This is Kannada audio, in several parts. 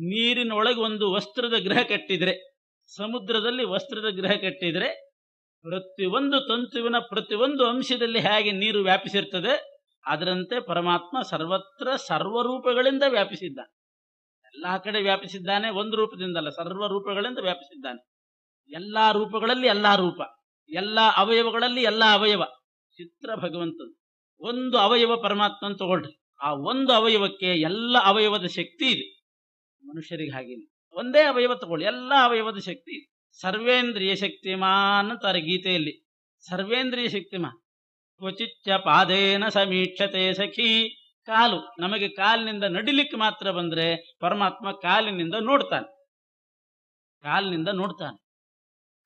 ನೀರಿನೊಳಗೆ ಒಂದು ವಸ್ತ್ರದ ಗೃಹ ಕಟ್ಟಿದ್ರೆ, ಸಮುದ್ರದಲ್ಲಿ ವಸ್ತ್ರದ ಗೃಹ ಕಟ್ಟಿದ್ರೆ, ಪ್ರತಿಯೊಂದು ತಂತುವಿನ ಪ್ರತಿಯೊಂದು ಅಂಶದಲ್ಲಿ ಹೇಗೆ ನೀರು ವ್ಯಾಪಿಸಿರ್ತದೆ, ಅದರಂತೆ ಪರಮಾತ್ಮ ಸರ್ವತ್ರ ಸರ್ವರೂಪಗಳಿಂದ ವ್ಯಾಪಿಸಿದ್ದಾನೆ. ಎಲ್ಲಾ ಕಡೆ ವ್ಯಾಪಿಸಿದ್ದಾನೆ, ಒಂದು ರೂಪದಿಂದಲ್ಲ, ಸರ್ವ ರೂಪಗಳಿಂದ ವ್ಯಾಪಿಸಿದ್ದಾನೆ. ಎಲ್ಲಾ ರೂಪಗಳಲ್ಲಿ ಎಲ್ಲಾ ರೂಪ, ಎಲ್ಲಾ ಅವಯವಗಳಲ್ಲಿ ಎಲ್ಲಾ ಅವಯವ. ಚಿತ್ರ ಭಗವಂತನು. ಒಂದು ಅವಯವ ಪರಮಾತ್ಮನ ತಗೊಳ್ರಿ, ಆ ಒಂದು ಅವಯವಕ್ಕೆ ಎಲ್ಲ ಅವಯವದ ಶಕ್ತಿ ಇದೆ. ಮನುಷ್ಯರಿಗೆ ಹಾಗೇನೆ, ಒಂದೇ ಅವಯವ ತಗೊಳ್ಳಿ, ಎಲ್ಲ ಅವಯವದ ಶಕ್ತಿ ಇದೆ. ಸರ್ವೇಂದ್ರಿಯ ಶಕ್ತಿಮಾನ್ ಅಂತಾರೆ ಗೀತೆಯಲ್ಲಿ. ಸರ್ವೇಂದ್ರಿಯ ಶಕ್ತಿಮಾನ್. ಕ್ವಚಿಚ್ಚ ಪಾದೇನ ಸಮೀಕ್ಷತೆ ಸಖಿ. ಕಾಲು, ನಮಗೆ ಕಾಲಿನಿಂದ ನಡಿಲಿಕ್ಕೆ ಮಾತ್ರ ಬಂದ್ರೆ ಪರಮಾತ್ಮ ಕಾಲಿನಿಂದ ನೋಡ್ತಾನೆ, ಕಾಲಿನಿಂದ ನೋಡ್ತಾನೆ,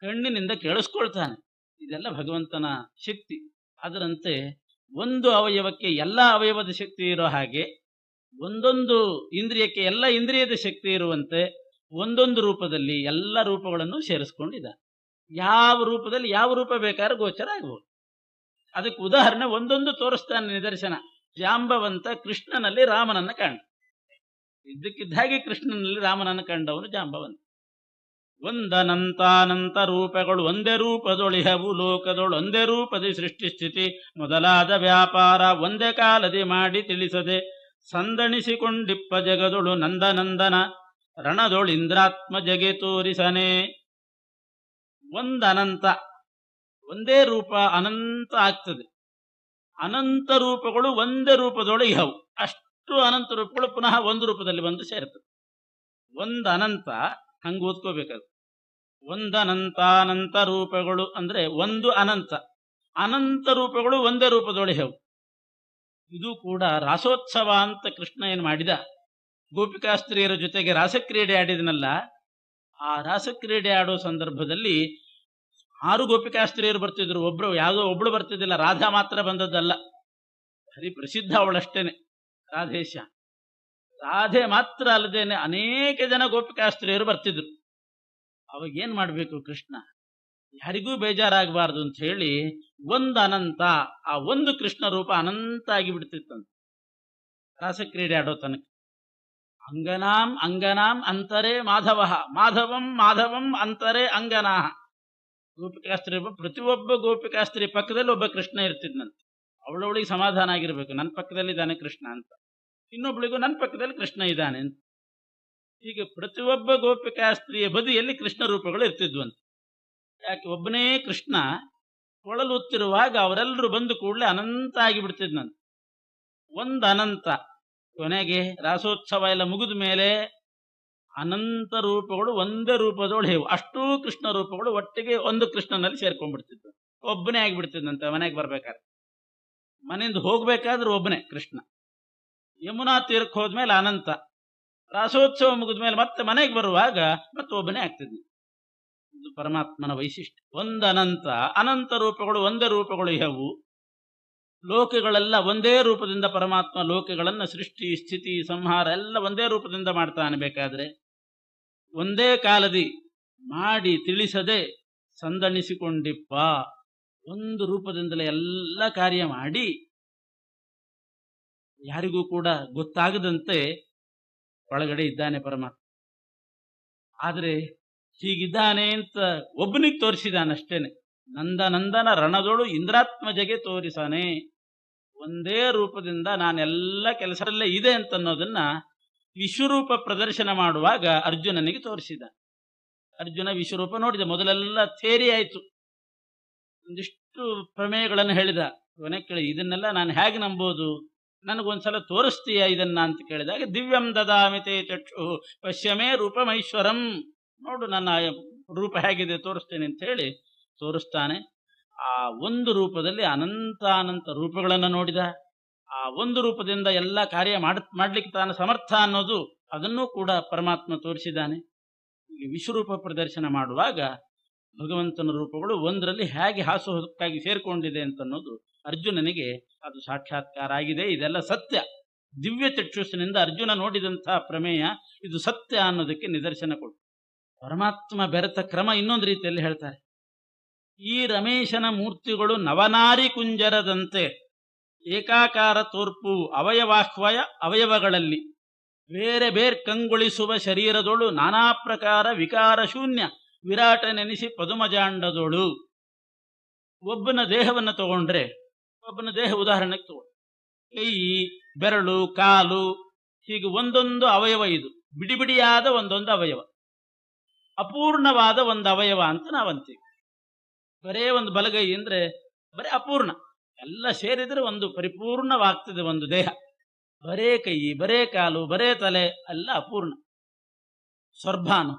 ಕಣ್ಣಿನಿಂದ ಕೇಳಿಸ್ಕೊಳ್ತಾನೆ. ಇದೆಲ್ಲ ಭಗವಂತನ ಶಕ್ತಿ. ಅದರಂತೆ ಒಂದು ಅವಯವಕ್ಕೆ ಎಲ್ಲ ಅವಯವದ ಶಕ್ತಿ ಇರೋ ಹಾಗೆ, ಒಂದೊಂದು ಇಂದ್ರಿಯಕ್ಕೆ ಎಲ್ಲ ಇಂದ್ರಿಯದ ಶಕ್ತಿ ಇರುವಂತೆ ಒಂದೊಂದು ರೂಪದಲ್ಲಿ ಎಲ್ಲ ರೂಪಗಳನ್ನು ಸೇರಿಸ್ಕೊಂಡಿದ್ದಾನೆ. ಯಾವ ರೂಪದಲ್ಲಿ ಯಾವ ರೂಪ ಬೇಕಾದ್ರೆ ಗೋಚರ ಆಗ್ಬೋದು. ಅದಕ್ಕೆ ಉದಾಹರಣೆ ಒಂದೊಂದು ತೋರಿಸ್ತಾನೆ, ನಿದರ್ಶನ. ಜಾಂಬವಂತ ಕೃಷ್ಣನಲ್ಲಿ ರಾಮನನ್ನ ಕಂಡ, ಇದ್ದಕ್ಕಿದ್ದ ಹಾಗೆ ಕೃಷ್ಣನಲ್ಲಿ ರಾಮನನ್ನು ಕಂಡವನು ಜಾಂಬವಂತ. ಒಂದನಂತಾನಂತ ರೂಪಗಳು ಒಂದೇ ರೂಪದೊಳಿಹವು, ಲೋಕದೊಳು ಒಂದೇ ರೂಪದಿ ಸೃಷ್ಟಿ ಸ್ಥಿತಿ ಮೊದಲಾದ ವ್ಯಾಪಾರ ಒಂದೇ ಕಾಲದಿ ಮಾಡಿ ತಿಳಿಸದೆ ಸಂದಣಿಸಿಕೊಂಡಿಪ್ಪ ಜಗದೊಳು ನಂದನಂದನ ರಣದೊಳು ಇಂದ್ರಾತ್ಮ ಜಗೆ ತೋರಿಸನೆ. ಒಂದನಂತ, ಒಂದೇ ರೂಪ ಅನಂತ ಆಗ್ತದೆ. ಅನಂತ ರೂಪಗಳು ಒಂದೇ ರೂಪದೊಳಗೆ ಇಹವು. ಅಷ್ಟು ಅನಂತ ರೂಪಗಳು ಪುನಃ ಒಂದು ರೂಪದಲ್ಲಿ ಬಂದು ಸೇರ್ತದೆ. ಒಂದು ಅನಂತ, ಹಂಗೆ ಓದ್ಕೋಬೇಕಾದ್ರು. ಒಂದನಂತಾನಂತ ರೂಪಗಳು ಅಂದ್ರೆ ಒಂದು ಅನಂತ, ಅನಂತ ರೂಪಗಳು ಒಂದೇ ರೂಪದೊಳಗೆ ಇಹವು. ಇದು ಕೂಡ ರಾಸೋತ್ಸವ ಅಂತ ಕೃಷ್ಣ ಏನು ಮಾಡಿದ, ಗೋಪಿಕಾಸ್ತ್ರೀಯರ ಜೊತೆಗೆ ರಾಸಕ್ರೀಡೆ ಆಡಿದನಲ್ಲ, ಆ ರಾಸಕ್ರೀಡೆ ಆಡೋ ಸಂದರ್ಭದಲ್ಲಿ 6 ಗೋಪಿಕಾಸ್ತ್ರೀಯರು ಬರ್ತಿದ್ರು. ಯಾವುದೋ ಒಬ್ಳು ಬರ್ತಿದ್ದಿಲ್ಲ, ರಾಧಾ ಮಾತ್ರ ಬಂದದ್ದಲ್ಲ. ಹರಿ ಪ್ರಸಿದ್ಧ ಅವಳಷ್ಟೇನೆ, ರಾಧೇಶ. ರಾಧೆ ಮಾತ್ರ ಅಲ್ಲದೇನೆ ಅನೇಕ ಜನ ಗೋಪಿಕಾಸ್ತ್ರೀಯರು ಬರ್ತಿದ್ರು. ಅವಾಗ ಏನ್ ಮಾಡ್ಬೇಕು ಕೃಷ್ಣ, ಯಾರಿಗೂ ಬೇಜಾರಾಗಬಾರ್ದು ಅಂತ ಹೇಳಿ ಒಂದು ಅನಂತ, ಆ ಒಂದು ಕೃಷ್ಣ ರೂಪ ಅನಂತ ಆಗಿಬಿಡ್ತಿತ್ತಂತ ರಾಸಕ್ರೀಡೆ ಆಡೋ ತನಕ. ಅಂಗನಾಂ ಅಂಗನಾಂ ಅಂತರೇ ಮಾಧವ, ಮಾಧವಂ ಮಾಧವಂ ಅಂತರೇ ಅಂಗನಾಹ. ಗೋಪಿಕಾಸ್ತ್ರೀ, ಪ್ರತಿಯೊಬ್ಬ ಗೋಪಿಕಾಸ್ತ್ರೀ ಪಕ್ಕದಲ್ಲಿ ಒಬ್ಬ ಕೃಷ್ಣ ಇರ್ತಿದ್ನಂತೆ. ಅವಳವಳಿಗೆ ಸಮಾಧಾನ ಆಗಿರ್ಬೇಕು, ನನ್ನ ಪಕ್ಕದಲ್ಲಿ ಇದ್ದಾನೆ ಕೃಷ್ಣ ಅಂತ, ಇನ್ನೊಬ್ಳಿಗೂ ನನ್ನ ಪಕ್ಕದಲ್ಲಿ ಕೃಷ್ಣ ಇದ್ದಾನೆ ಅಂತ. ಹೀಗೆ ಪ್ರತಿಯೊಬ್ಬ ಗೋಪಿಕಾಸ್ತ್ರೀಯ ಬದಿಯಲ್ಲಿ ಕೃಷ್ಣ ರೂಪಗಳು ಇರ್ತಿದ್ವಂತೆ. ಯಾಕೆ, ಒಬ್ಬನೇ ಕೃಷ್ಣ ಕೊಳಲುತ್ತಿರುವಾಗ ಅವರೆಲ್ಲರೂ ಬಂದು ಕೂಡಲೇ ಅನಂತ ಆಗಿಬಿಡ್ತಿದ್ನಂತೆ. ಒಂದು ಅನಂತ. ಕೊನೆಗೆ ರಾಸೋತ್ಸವ ಎಲ್ಲ ಮುಗಿದ ಮೇಲೆ ಅನಂತ ರೂಪಗಳು ಒಂದೇ ರೂಪದೊಳಗೆ, ಅಷ್ಟೂ ಕೃಷ್ಣ ರೂಪಗಳು ಒಟ್ಟಿಗೆ ಒಂದು ಕೃಷ್ಣನಲ್ಲಿ ಸೇರ್ಕೊಂಡ್ಬಿಡ್ತಿದ್ವು. ಒಬ್ಬನೇ ಆಗಿಬಿಡ್ತಿದ್ದಂತೆ. ಮನೆಗೆ ಬರ್ಬೇಕಾದ್ರೆ, ಮನೆಯಿಂದ ಹೋಗ್ಬೇಕಾದ್ರೆ ಒಬ್ಬನೇ ಕೃಷ್ಣ. ಯಮುನಾ ತೀರಕ್ಕೆ ಹೋದ್ಮೇಲೆ ಅನಂತ. ರಾಸೋತ್ಸವ ಮುಗಿದ್ಮೇಲೆ ಮತ್ತೆ ಮನೆಗೆ ಬರುವಾಗ ಮತ್ತೆ ಒಬ್ಬನೇ ಆಗ್ತಿದ್ನು. ಇದು ಪರಮಾತ್ಮನ ವೈಶಿಷ್ಟ್ಯ. ಒಂದು ಅನಂತ, ಅನಂತ ರೂಪಗಳು ಒಂದೇ ರೂಪಗಳು ಇಹವು. ಲೋಕಗಳೆಲ್ಲ ಒಂದೇ ರೂಪದಿಂದ ಪರಮಾತ್ಮ ಲೋಕಗಳನ್ನು ಸೃಷ್ಟಿ ಸ್ಥಿತಿ ಸಂಹಾರ ಎಲ್ಲ ಒಂದೇ ರೂಪದಿಂದ ಮಾಡ್ತಾನೆ. ಬೇಕಾದ್ರೆ ಒಂದೇ ಕಾಲದಿ ಮಾಡಿ ತಿಳಿಸದೆ ಸಂದಣಿಸಿಕೊಂಡಿಪ್ಪ, ಒಂದು ರೂಪದಿಂದಲೇ ಎಲ್ಲ ಕಾರ್ಯ ಮಾಡಿ ಯಾರಿಗೂ ಕೂಡ ಗೊತ್ತಾಗದಂತೆ ಒಳಗಡೆ ಇದ್ದಾನೆ ಪರಮಾತ್ಮ. ಆದರೆ ಹೀಗಿದ್ದಾನೆ ಅಂತ ಒಬ್ಬನಿಗೆ ತೋರಿಸಿದಾನಷ್ಟೇನೆ. ನಂದನಂದನ ರಣದೊಳು ಇಂದ್ರಾತ್ಮ ಜಗೆ ತೋರಿಸಾನೆ. ಒಂದೇ ರೂಪದಿಂದ ನಾನೆಲ್ಲ ಕೆಲಸದಲ್ಲೇ ಇದೆ ಅಂತ ಅನ್ನೋದನ್ನ ವಿಶ್ವರೂಪ ಪ್ರದರ್ಶನ ಮಾಡುವಾಗ ಅರ್ಜುನನಿಗೆ ತೋರಿಸಿದ. ಅರ್ಜುನ ವಿಶ್ವರೂಪ ನೋಡಿದ. ಮೊದಲೆಲ್ಲ ಥೇರಿ ಆಯ್ತು, ಒಂದಿಷ್ಟು ಪ್ರಮೇಯಗಳನ್ನು ಹೇಳಿದ. ಕೊನೆ ಕೇಳಿ, ಇದನ್ನೆಲ್ಲ ನಾನು ಹೇಗೆ ನಂಬೋದು, ನನಗೊಂದ್ಸಲ ತೋರಿಸ್ತೀಯ ಇದನ್ನ ಅಂತ ಕೇಳಿದಾಗ, ದಿವ್ಯಂ ದದಾಮಿತೆ ಚಕ್ಷು ಪಶ್ಯಮೇ ರೂಪಮೈಶ್ವರಂ, ನೋಡು ನನ್ನ ರೂಪ ಹೇಗಿದೆ ತೋರಿಸ್ತೇನೆ ಅಂತ ಹೇಳಿ ತೋರಿಸ್ತಾನೆ. ಆ ಒಂದು ರೂಪದಲ್ಲಿ ಅನಂತ ರೂಪಗಳನ್ನು ನೋಡಿದ. ಆ ಒಂದು ರೂಪದಿಂದ ಎಲ್ಲ ಕಾರ್ಯ ಮಾಡ್ಲಿಕ್ಕೆ ತಾನು ಸಮರ್ಥ ಅನ್ನೋದು ಅದನ್ನೂ ಕೂಡ ಪರಮಾತ್ಮ ತೋರಿಸಿದ್ದಾನೆ. ಇಲ್ಲಿ ವಿಶ್ವರೂಪ ಪ್ರದರ್ಶನ ಮಾಡುವಾಗ ಭಗವಂತನ ರೂಪಗಳು ಒಂದರಲ್ಲಿ ಹೇಗೆ ಹಾಸುಹೊಕ್ಕಾಗಿ ಸೇರ್ಕೊಂಡಿದೆ ಅಂತನ್ನೋದು ಅರ್ಜುನನಿಗೆ ಅದು ಸಾಕ್ಷಾತ್ಕಾರ ಆಗಿದೆ. ಇದೆಲ್ಲ ಸತ್ಯ. ದಿವ್ಯ ಚಕ್ಷುಸ್ಸಿನಿಂದ ಅರ್ಜುನ ನೋಡಿದಂತಹ ಪ್ರಮೇಯ ಇದು ಸತ್ಯ ಅನ್ನೋದಕ್ಕೆ ನಿದರ್ಶನ ಕೊಟ್ಟು ಪರಮಾತ್ಮ ಬೆರೆತ ಕ್ರಮ ಇನ್ನೊಂದು ರೀತಿಯಲ್ಲಿ ಹೇಳ್ತಾರೆ. ಈ ರಮೇಶನ ಮೂರ್ತಿಗಳು ನವನಾರಿ ಕುಂಜರದಂತೆ ಏಕಾಕಾರ ತೋರ್ಪು ಅವಯವಗಳಲ್ಲಿ ಬೇರೆ ಬೇರೆ ಕಂಗೊಳಿಸುವ ಶರೀರದೊಳು ನಾನಾ ಪ್ರಕಾರ ವಿಕಾರ ಶೂನ್ಯ ವಿರಾಟ ನೆನೆಸಿ ಪದುಮಜಾಂಡದೊಳು. ಒಬ್ಬನ ದೇಹವನ್ನು ತಗೊಂಡ್ರೆ, ಒಬ್ಬನ ದೇಹ ಉದಾಹರಣೆಗೆ ತಗೊಂಡು ಕೈ, ಬೆರಳು, ಕಾಲು, ಹೀಗೆ ಒಂದೊಂದು ಅವಯವ, ಇದು ಬಿಡಿ ಬಿಡಿಯಾದ ಒಂದೊಂದು ಅವಯವ, ಅಪೂರ್ಣವಾದ ಒಂದು ಅವಯವ ಅಂತ ನಾವಂತೀವಿ. ಬರೇ ಒಂದು ಬಲಗೈ ಅಂದ್ರೆ ಬರೇ ಅಪೂರ್ಣ, ಎಲ್ಲ ಸೇರಿದ್ರೆ ಒಂದು ಪರಿಪೂರ್ಣವಾಗ್ತದೆ ಒಂದು ದೇಹ. ಬರೇ ಕೈ, ಬರೇ ಕಾಲು, ಬರೇ ತಲೆ ಎಲ್ಲ ಅಪೂರ್ಣ. ಸ್ವರ್ಭಾನು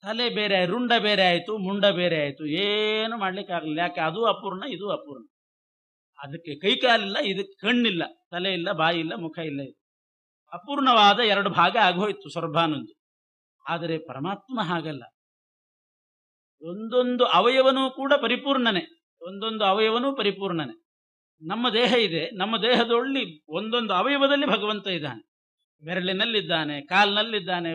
ತಲೆ ಬೇರೆ, ರುಂಡ ಬೇರೆ ಆಯಿತು, ಮುಂಡ ಬೇರೆ ಆಯಿತು, ಏನು ಮಾಡ್ಲಿಕ್ಕೆ ಆಗಲಿಲ್ಲ. ಯಾಕೆ? ಅದು ಅಪೂರ್ಣ, ಇದು ಅಪೂರ್ಣ. ಅದಕ್ಕೆ ಕೈ ಕಾಲಿಲ್ಲ, ಇದಕ್ಕೆ ಕಣ್ಣಿಲ್ಲ, ತಲೆ ಇಲ್ಲ, ಬಾಯಿ ಇಲ್ಲ, ಮುಖ ಇಲ್ಲ. ಇದು ಅಪೂರ್ಣವಾದ ಎರಡು ಭಾಗ ಆಗೋಯ್ತು ಸ್ವರ್ಭಾನೊಂದು. ಆದರೆ ಪರಮಾತ್ಮ ಹಾಗಲ್ಲ. ಒಂದೊಂದು ಅವಯವನೂ ಕೂಡ ಪರಿಪೂರ್ಣನೆ, ಒಂದೊಂದು ಅವಯವನೂ ಪರಿಪೂರ್ಣನೆ. ನಮ್ಮ ದೇಹ ಇದೆ, ನಮ್ಮ ದೇಹದೊಳ್ಳಿ ಒಂದೊಂದು ಅವಯವದಲ್ಲಿ ಭಗವಂತ ಇದ್ದಾನೆ. ಬೆರಳಿನಲ್ಲಿದ್ದಾನೆ, ಕಾಲಿನಲ್ಲಿದ್ದಾನೆ,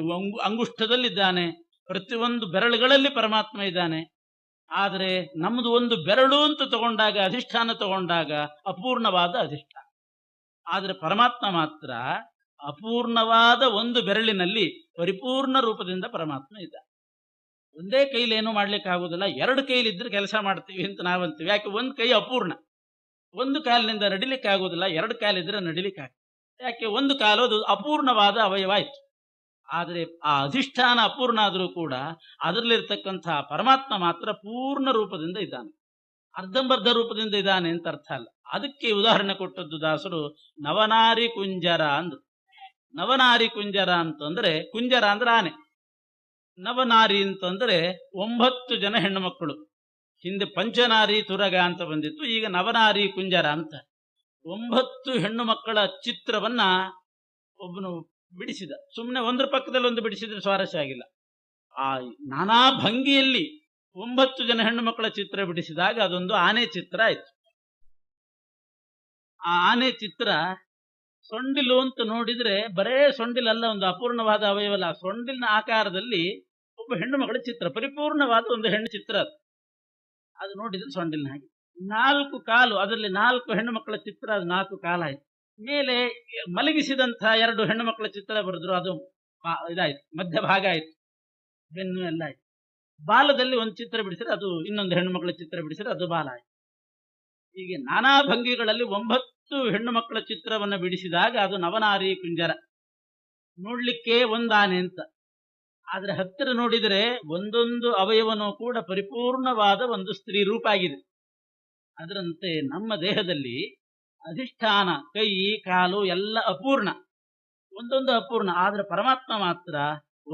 ಅಂಗುಷ್ಠದಲ್ಲಿದ್ದಾನೆ, ಪ್ರತಿಯೊಂದು ಬೆರಳುಗಳಲ್ಲಿ ಪರಮಾತ್ಮ ಇದ್ದಾನೆ. ಆದರೆ ನಮ್ಮದು ಒಂದು ಬೆರಳು ಅಂತ ತಗೊಂಡಾಗ, ಅಧಿಷ್ಠಾನ ತಗೊಂಡಾಗ ಅಪೂರ್ಣವಾದ ಅಧಿಷ್ಠಾನ. ಆದರೆ ಪರಮಾತ್ಮ ಮಾತ್ರ ಅಪೂರ್ಣವಾದ ಒಂದು ಬೆರಳಿನಲ್ಲಿ ಪರಿಪೂರ್ಣ ರೂಪದಿಂದ ಪರಮಾತ್ಮ ಇದ್ದಾನೆ. ಒಂದೇ ಕೈಲಿ ಏನೂ ಮಾಡ್ಲಿಕ್ಕೆ ಆಗುದಿಲ್ಲ, ಎರಡು ಕೈಲಿದ್ರೆ ಕೆಲಸ ಮಾಡ್ತೀವಿ ಅಂತ ನಾವಂತೀವಿ. ಯಾಕೆ? ಒಂದು ಕೈ ಅಪೂರ್ಣ, ಒಂದು ಕಾಲಿನಿಂದ ನಡಿಲಿಕ್ಕೆ ಆಗುದಿಲ್ಲ, ಎರಡು ಕಾಲಿದ್ರೆ ನಡಿಲಿಕ್ಕೆ ಆಗ್ತದೆ. ಯಾಕೆ? ಒಂದು ಕಾಲು ಅದು ಅಪೂರ್ಣವಾದ ಅವಯವ ಆಯ್ತು. ಆದರೆ ಆ ಅಧಿಷ್ಠಾನ ಅಪೂರ್ಣ ಆದರೂ ಕೂಡ ಅದರಲ್ಲಿರ್ತಕ್ಕಂಥ ಪರಮಾತ್ಮ ಮಾತ್ರ ಪೂರ್ಣ ರೂಪದಿಂದ ಇದ್ದಾನೆ, ಅರ್ಧಂಬರ್ಧ ರೂಪದಿಂದ ಇದ್ದಾನೆ ಅಂತ ಅರ್ಥ ಅಲ್ಲ. ಅದಕ್ಕೆ ಉದಾಹರಣೆ ಕೊಟ್ಟದ್ದು ದಾಸರು ನವನಾರಿ ಕುಂಜರ ಅಂದ್ರು. ನವನಾರಿ ಕುಂಜರ ಅಂತಂದ್ರೆ, ಕುಂಜರ ಅಂದ್ರೆ ಆನೆ, ನವನಾರಿ ಅಂತಂದ್ರೆ 9 ಜನ ಹೆಣ್ಣು ಮಕ್ಕಳು. ಹಿಂದೆ ಪಂಚನಾರಿ ತುರಗ ಅಂತ ಬಂದಿತ್ತು, ಈಗ ನವನಾರಿ ಕುಂಜರ ಅಂತ 9 ಹೆಣ್ಣು ಮಕ್ಕಳ ಚಿತ್ರವನ್ನ ಒಬ್ಬನು ಬಿಡಿಸಿದ. ಸುಮ್ಮನೆ ಒಂದ್ರ ಪಕ್ಕದಲ್ಲಿ ಒಂದು ಬಿಡಿಸಿದ್ರೆ ಸ್ವಾರಸ್ಯ ಆಗಿಲ್ಲ. ಆ ನಾನಾ ಭಂಗಿಯಲ್ಲಿ 9 ಜನ ಹೆಣ್ಣು ಮಕ್ಕಳ ಚಿತ್ರ ಬಿಡಿಸಿದಾಗ ಅದೊಂದು ಆನೆ ಚಿತ್ರ ಆಯ್ತು. ಆ ಆನೆ ಚಿತ್ರ ಸೊಂಡಿಲು ಅಂತ ನೋಡಿದ್ರೆ ಬರೇ ಸೊಂಡಿಲಲ್ಲ, ಒಂದು ಅಪೂರ್ಣವಾದ ಅವಯವಲ್ಲ, ಸೊಂಡಿಲಿನ ಆಕಾರದಲ್ಲಿ ಒಬ್ಬ ಹೆಣ್ಣು ಮಗಳ ಚಿತ್ರ, ಪರಿಪೂರ್ಣವಾದ ಒಂದು ಹೆಣ್ಣು ಚಿತ್ರ. ಅದು ನೋಡಿದ್ರೆ ಸೊಂಡಿಲಿನ ಹಾಗೆ 4 ಕಾಲು, ಅದರಲ್ಲಿ 4 ಹೆಣ್ಣು ಮಕ್ಕಳ ಚಿತ್ರ, ಅದು 4 ಕಾಲಾಯ್ತು. ಮೇಲೆ ಮಲಗಿಸಿದಂಥ 2 ಹೆಣ್ಣು ಮಕ್ಕಳ ಚಿತ್ರ ಬರೆದ್ರು, ಅದು ಇದಾಯ್ತು, ಮಧ್ಯ ಭಾಗ ಆಯ್ತು, ಬೆನ್ನು ಎಲ್ಲ ಆಯ್ತು. ಬಾಲದಲ್ಲಿ ಒಂದು ಚಿತ್ರ ಬಿಡಿಸಿದ್ರೆ ಅದು ಇನ್ನೊಂದು ಹೆಣ್ಣು ಮಕ್ಕಳ ಚಿತ್ರ ಬಿಡಿಸಿದ್ರೆ ಅದು ಬಾಲ ಆಯ್ತು. ಹೀಗೆ ನಾನಾ ಭಂಗಿಗಳಲ್ಲಿ 9 ಹೆಣ್ಣು ಮಕ್ಕಳ ಚಿತ್ರವನ್ನು ಬಿಡಿಸಿದಾಗ ಅದು ನವನಾರಿ ಕುಂಜರ. ನೋಡ್ಲಿಕ್ಕೆ ಒಂದಾನೆ ಅಂತ, ಆದ್ರೆ ಹತ್ತಿರ ನೋಡಿದರೆ ಒಂದೊಂದು ಅವಯವನೂ ಕೂಡ ಪರಿಪೂರ್ಣವಾದ ಒಂದು ಸ್ತ್ರೀ ರೂಪ ಆಗಿದೆ. ಅದರಂತೆ ನಮ್ಮ ದೇಹದಲ್ಲಿ ಅಧಿಷ್ಠಾನ, ಕೈ, ಕಾಲು ಎಲ್ಲ ಅಪೂರ್ಣ, ಒಂದೊಂದು ಅಪೂರ್ಣ. ಆದ್ರೆ ಪರಮಾತ್ಮ ಮಾತ್ರ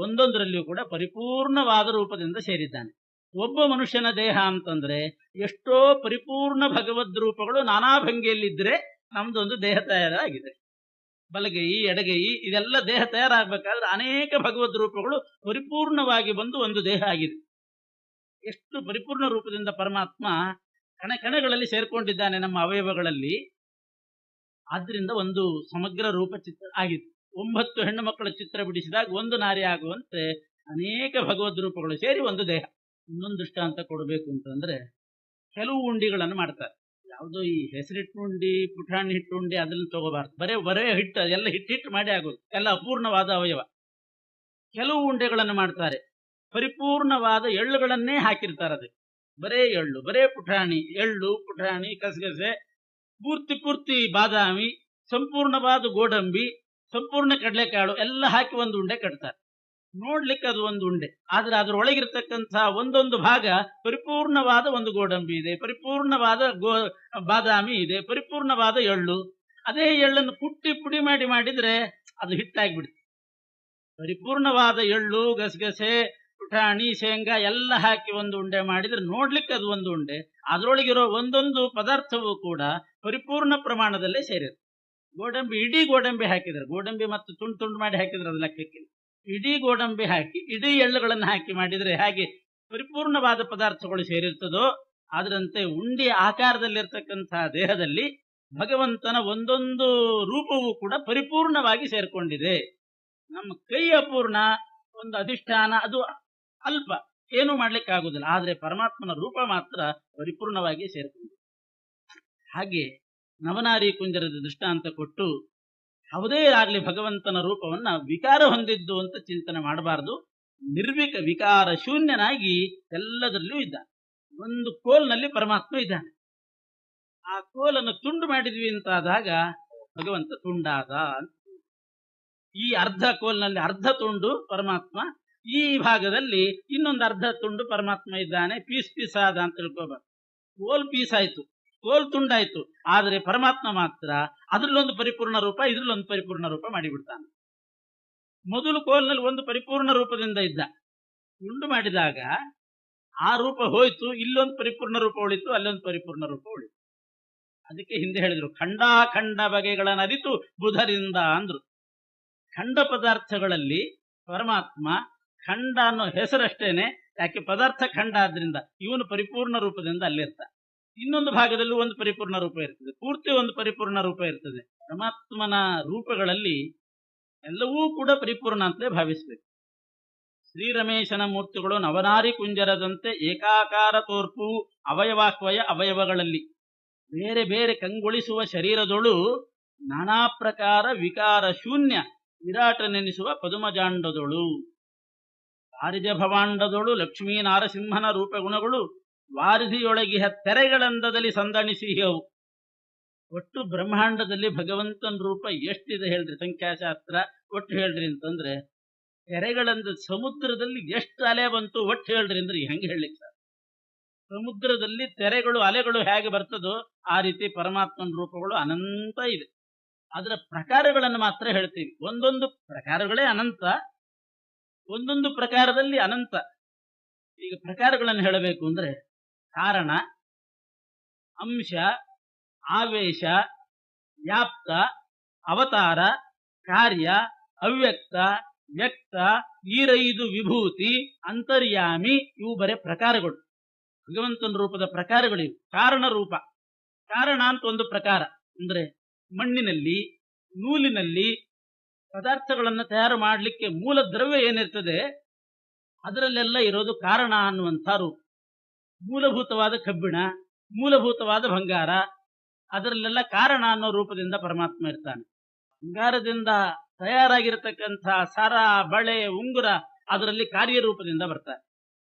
ಒಂದೊಂದರಲ್ಲಿಯೂ ಕೂಡ ಪರಿಪೂರ್ಣವಾದ ರೂಪದಿಂದ ಸೇರಿದ್ದಾನೆ. ಒಬ್ಬ ಮನುಷ್ಯನ ದೇಹ ಅಂತಂದ್ರೆ ಎಷ್ಟೋ ಪರಿಪೂರ್ಣ ಭಗವದ್ ರೂಪಗಳು ನಾನಾ ಭಂಗಿಯಲ್ಲಿದ್ರೆ ನಮ್ದೊಂದು ದೇಹ ತಯಾರಾಗಿದೆ. ಬಲಗೈ, ಎಡಗೈ, ಇದೆಲ್ಲ ದೇಹ ತಯಾರಾಗಬೇಕಾದ್ರೆ ಅನೇಕ ಭಗವದ್ ರೂಪಗಳು ಪರಿಪೂರ್ಣವಾಗಿ ಬಂದು ಒಂದು ದೇಹ ಆಗಿದೆ. ಎಷ್ಟು ಪರಿಪೂರ್ಣ ರೂಪದಿಂದ ಪರಮಾತ್ಮ ಕಣಗಳಲ್ಲಿ ಸೇರ್ಕೊಂಡಿದ್ದಾನೆ ನಮ್ಮ ಅವಯವಗಳಲ್ಲಿ. ಆದ್ರಿಂದ ಒಂದು ಸಮಗ್ರ ರೂಪ ಚಿತ್ರ ಆಗಿದೆ. 9 ಹೆಣ್ಣು ಮಕ್ಕಳ ಚಿತ್ರ ಬಿಡಿಸಿದಾಗ ಒಂದು ನಾರಿ ಆಗುವಂತೆ ಅನೇಕ ಭಗವದ್ ರೂಪಗಳು ಸೇರಿ ಒಂದು ದೇಹ. ಇನ್ನೊಂದು ದೃಷ್ಟಾಂತ ಕೊಡಬೇಕು ಅಂತಂದ್ರೆ, ಕೆಲವು ಉಂಡಿಗಳನ್ನು ಮಾಡ್ತಾರೆ. ಯಾವುದೋ ಈ ಹೆಸರಿಟ್ಟು ಉಂಡಿ, ಪುಟಾಣಿ ಹಿಟ್ಟು ಉಂಡಿ ಅದನ್ನು ತಗೋಬಾರ್ದು. ಬರೇ ಹಿಟ್ಟು, ಎಲ್ಲ ಹಿಟ್ಟು ಮಾಡಿ ಆಗೋದು, ಎಲ್ಲ ಅಪೂರ್ಣವಾದ ಅವಯವ. ಕೆಲವು ಉಂಡೆಗಳನ್ನು ಮಾಡ್ತಾರೆ, ಪರಿಪೂರ್ಣವಾದ ಎಳ್ಳುಗಳನ್ನೇ ಹಾಕಿರ್ತಾರೆ. ಅದಕ್ಕೆ ಬರೇ ಎಳ್ಳು, ಬರೇ ಪುಟಾಣಿ, ಎಳ್ಳು, ಪುಟಾಣಿ, ಕಸಗಸೆ, ಪೂರ್ತಿ ಬಾದಾಮಿ, ಸಂಪೂರ್ಣವಾದ ಗೋಡಂಬಿ, ಸಂಪೂರ್ಣ ಕಡಲೆಕಾಳು ಎಲ್ಲ ಹಾಕಿ ಒಂದು ಉಂಡೆ ಕಟ್ತಾರೆ. ನೋಡ್ಲಿಕ್ಕೆ ಅದು ಒಂದು ಉಂಡೆ, ಆದ್ರೆ ಅದರೊಳಗಿರ್ತಕ್ಕಂಥ ಒಂದೊಂದು ಭಾಗ ಪರಿಪೂರ್ಣವಾದ ಒಂದು ಗೋಡಂಬಿ ಇದೆ, ಪರಿಪೂರ್ಣವಾದ ಬಾದಾಮಿ ಇದೆ, ಪರಿಪೂರ್ಣವಾದ ಎಳ್ಳು. ಅದೇ ಎಳ್ಳನ್ನು ಕುಟ್ಟಿ ಪುಡಿ ಮಾಡಿದ್ರೆ ಅದು ಹಿಟ್ಟಾಗಿಬಿಡುತ್ತೆ. ಪರಿಪೂರ್ಣವಾದ ಎಳ್ಳು, ಗಸಗಸೆ, ಪುಟಾಣಿ, ಶೇಂಗಾ ಎಲ್ಲ ಹಾಕಿ ಒಂದು ಉಂಡೆ ಮಾಡಿದ್ರೆ ನೋಡ್ಲಿಕ್ಕೆ ಅದು ಒಂದು ಉಂಡೆ. ಅದರೊಳಗಿರೋ ಒಂದೊಂದು ಪದಾರ್ಥವೂ ಕೂಡ ಪರಿಪೂರ್ಣ ಪ್ರಮಾಣದಲ್ಲೇ ಸೇರಿದೆ. ಗೋಡಂಬಿ, ಇಡೀ ಗೋಡಂಬಿ ಹಾಕಿದ್ರೆ, ಗೋಡಂಬಿ ಮತ್ತು ತುಂಡು ಮಾಡಿ ಹಾಕಿದ್ರೆ ಅದು ಲೆಕ್ಕಕ್ಕಿಲ್ಲ. ಇಡೀ ಗೋಡಂಬಿ ಹಾಕಿ, ಇಡೀ ಎಳ್ಳುಗಳನ್ನು ಹಾಕಿ ಮಾಡಿದ್ರೆ ಹಾಗೆ ಪರಿಪೂರ್ಣವಾದ ಪದಾರ್ಥಗಳು ಸೇರಿರ್ತದೋ, ಅದರಂತೆ ಉಂಡಿಯ ಆಕಾರದಲ್ಲಿರ್ತಕ್ಕಂತಹ ದೇಹದಲ್ಲಿ ಭಗವಂತನ ಒಂದೊಂದು ರೂಪವೂ ಕೂಡ ಪರಿಪೂರ್ಣವಾಗಿ ಸೇರ್ಕೊಂಡಿದೆ. ನಮ್ಮ ಕೈ ಅಪೂರ್ಣ, ಒಂದು ಅಧಿಷ್ಠಾನ ಅದು ಅಲ್ಪ, ಏನೂ ಮಾಡ್ಲಿಕ್ಕೆ ಆಗುದಿಲ್ಲ. ಆದ್ರೆ ಪರಮಾತ್ಮನ ರೂಪ ಮಾತ್ರ ಪರಿಪೂರ್ಣವಾಗಿ ಸೇರ್ಕೊಂಡಿದೆ. ಹಾಗೆ ನವನಾರಿ ಕುಂಜರದ ದೃಷ್ಟಾಂತ ಕೊಟ್ಟು ಯಾವುದೇ ಆಗಲಿ ಭಗವಂತನ ರೂಪವನ್ನ ವಿಕಾರ ಹೊಂದಿದ್ದು ಅಂತ ಚಿಂತನೆ ಮಾಡಬಾರದು. ವಿಕಾರ ಶೂನ್ಯನಾಗಿ ಎಲ್ಲದರಲ್ಲೂ ಇದ್ದಾನೆ. ಒಂದು ಕೋಲ್ನಲ್ಲಿ ಪರಮಾತ್ಮ ಇದ್ದಾನೆ. ಆ ಕೋಲನ್ನು ತುಂಡು ಮಾಡಿದ್ವಿ ಅಂತಾದಾಗ ಭಗವಂತ ತುಂಡಾದ. ಈ ಅರ್ಧ ಕೋಲ್ನಲ್ಲಿ ಅರ್ಧ ತುಂಡು ಪರಮಾತ್ಮ, ಈ ಭಾಗದಲ್ಲಿ ಇನ್ನೊಂದು ಅರ್ಧ ತುಂಡು ಪರಮಾತ್ಮ ಇದ್ದಾನೆ. ಪೀಸ್ ಪೀಸ್ ಆದ ಅಂತ ತಿಳ್ಕೋಬಾರ್ದು. ಕೋಲ್ ಪೀಸ್ ಆಯ್ತು, ಕೋಲ್ ತುಂಡಾಯ್ತು, ಆದರೆ ಪರಮಾತ್ಮ ಮಾತ್ರ ಅದ್ರಲ್ಲೊಂದು ಪರಿಪೂರ್ಣ ರೂಪ, ಇದ್ರಲ್ಲೊಂದು ಪರಿಪೂರ್ಣ ರೂಪ ಮಾಡಿಬಿಡ್ತಾನೆ. ಮೊದಲು ಕೋಲ್ನಲ್ಲಿ ಒಂದು ಪರಿಪೂರ್ಣ ರೂಪದಿಂದ ಇದ್ದ, ತುಂಡು ಮಾಡಿದಾಗ ಆ ರೂಪ ಹೋಯ್ತು, ಇಲ್ಲೊಂದು ಪರಿಪೂರ್ಣ ರೂಪ ಉಳಿತು, ಅಲ್ಲೊಂದು ಪರಿಪೂರ್ಣ ರೂಪ ಉಳಿತು. ಅದಕ್ಕೆ ಹಿಂದೆ ಹೇಳಿದ್ರು ಖಂಡ ಬಗೆಗಳನ್ನು ಅರಿತು ಬುಧರಿಂದ ಅಂದ್ರು. ಖಂಡ ಪದಾರ್ಥಗಳಲ್ಲಿ ಪರಮಾತ್ಮ ಖಂಡ ಅನ್ನೋ ಹೆಸರಷ್ಟೇನೆ, ಯಾಕೆ ಪದಾರ್ಥ ಖಂಡ ಆದ್ರಿಂದ ಇವನು ಪರಿಪೂರ್ಣ ರೂಪದಿಂದ ಅಲ್ಲಿರ್ತಾನೆ. ಇನ್ನೊಂದು ಭಾಗದಲ್ಲೂ ಒಂದು ಪರಿಪೂರ್ಣ ರೂಪ ಇರ್ತದೆ, ಪೂರ್ತಿ ಒಂದು ಪರಿಪೂರ್ಣ ರೂಪ ಇರ್ತದೆ. ಪರಮಾತ್ಮನ ರೂಪಗಳಲ್ಲಿ ಎಲ್ಲವೂ ಕೂಡ ಪರಿಪೂರ್ಣ ಅಂತಲೇ ಭಾವಿಸಬೇಕು. ಶ್ರೀರಮೇಶನ ಮೂರ್ತಿಗಳು ನವನಾರಿ ಕುಂಜರದಂತೆ ಏಕಾಕಾರ ತೋರ್ಪು ಅವಯವಾಕ್ವಯ ಅವಯವಗಳಲ್ಲಿ ಬೇರೆ ಬೇರೆ ಕಂಗೊಳಿಸುವ ಶರೀರದೊಳು ನಾನಾ ಪ್ರಕಾರ ವಿಕಾರ ಶೂನ್ಯ ವಿರಾಟನೆನಿಸುವ ಪದುಮಜಾಂಡದೊಳು ವಾರಿಜ ಭವಾಂಡದೊಳು ಲಕ್ಷ್ಮೀ ನಾರಸಿಂಹನ ರೂಪಗುಣಗಳು ವಾರಿಧಿಯೊಳಗಿಹ ತೆರೆಗಳಂದದಲ್ಲಿ ಸಂದಣಿಸಿಹವು. ಒಟ್ಟು ಬ್ರಹ್ಮಾಂಡದಲ್ಲಿ ಭಗವಂತನ ರೂಪ ಎಷ್ಟಿದೆ ಹೇಳ್ರಿ, ಸಂಖ್ಯಾಶಾಸ್ತ್ರ ಒಟ್ಟು ಹೇಳ್ರಿ ಅಂತಂದ್ರೆ ತೆರೆಗಳಂದ ಸಮುದ್ರದಲ್ಲಿ ಎಷ್ಟು ಅಲೆ ಬಂತು ಒಟ್ಟು ಹೇಳ್ರಿ ಅಂದ್ರೆ ಹೆಂಗೆ ಹೇಳಲಿಕ್ಕೆ ಸರ್? ಸಮುದ್ರದಲ್ಲಿ ತೆರೆಗಳು ಅಲೆಗಳು ಹೇಗೆ ಬರ್ತದೋ ಆ ರೀತಿ ಪರಮಾತ್ಮನ ರೂಪಗಳು ಅನಂತ ಇದೆ. ಅದರ ಪ್ರಕಾರಗಳನ್ನು ಮಾತ್ರ ಹೇಳ್ತೀವಿ. ಒಂದೊಂದು ಪ್ರಕಾರಗಳೇ ಅನಂತ, ಒಂದೊಂದು ಪ್ರಕಾರದಲ್ಲಿ ಅನಂತ. ಈಗ ಪ್ರಕಾರಗಳನ್ನು ಹೇಳಬೇಕು ಅಂದ್ರೆ ಕಾರಣ, ಅಂಶ, ಆವೇಶ, ವ್ಯಾಪ್ತ, ಅವತಾರ, ಕಾರ್ಯ, ಅವ್ಯಕ್ತ, ವ್ಯಕ್ತ, ಈರೈದು ವಿಭೂತಿ, ಅಂತರ್ಯಾಮಿ, ಇವು ಬರೇ ಪ್ರಕಾರಗಳು. ಭಗವಂತನ ರೂಪದ ಪ್ರಕಾರಗಳಿವು. ಕಾರಣ ರೂಪ, ಕಾರಣ ಅಂತ ಒಂದು ಪ್ರಕಾರ ಅಂದ್ರೆ ಮಣ್ಣಿನಲ್ಲಿ ನೂಲಿನಲ್ಲಿ ಪದಾರ್ಥಗಳನ್ನು ತಯಾರು ಮಾಡಲಿಕ್ಕೆ ಮೂಲ ದ್ರವ್ಯ ಏನಿರ್ತದೆ ಅದರಲ್ಲೆಲ್ಲ ಇರೋದು ಕಾರಣ ಅನ್ನುವಂಥ ರೂಪ. ಮೂಲಭೂತವಾದ ಕಬ್ಬಿಣ, ಮೂಲಭೂತವಾದ ಬಂಗಾರ, ಅದರಲ್ಲೆಲ್ಲ ಕಾರಣ ಅನ್ನೋ ರೂಪದಿಂದ ಪರಮಾತ್ಮ ಇರ್ತಾನೆ. ಬಂಗಾರದಿಂದ ತಯಾರಾಗಿರತಕ್ಕಂಥ ಸರ, ಬಳೆ, ಉಂಗುರ ಅದರಲ್ಲಿ ಕಾರ್ಯರೂಪದಿಂದ ಬರ್ತಾರೆ.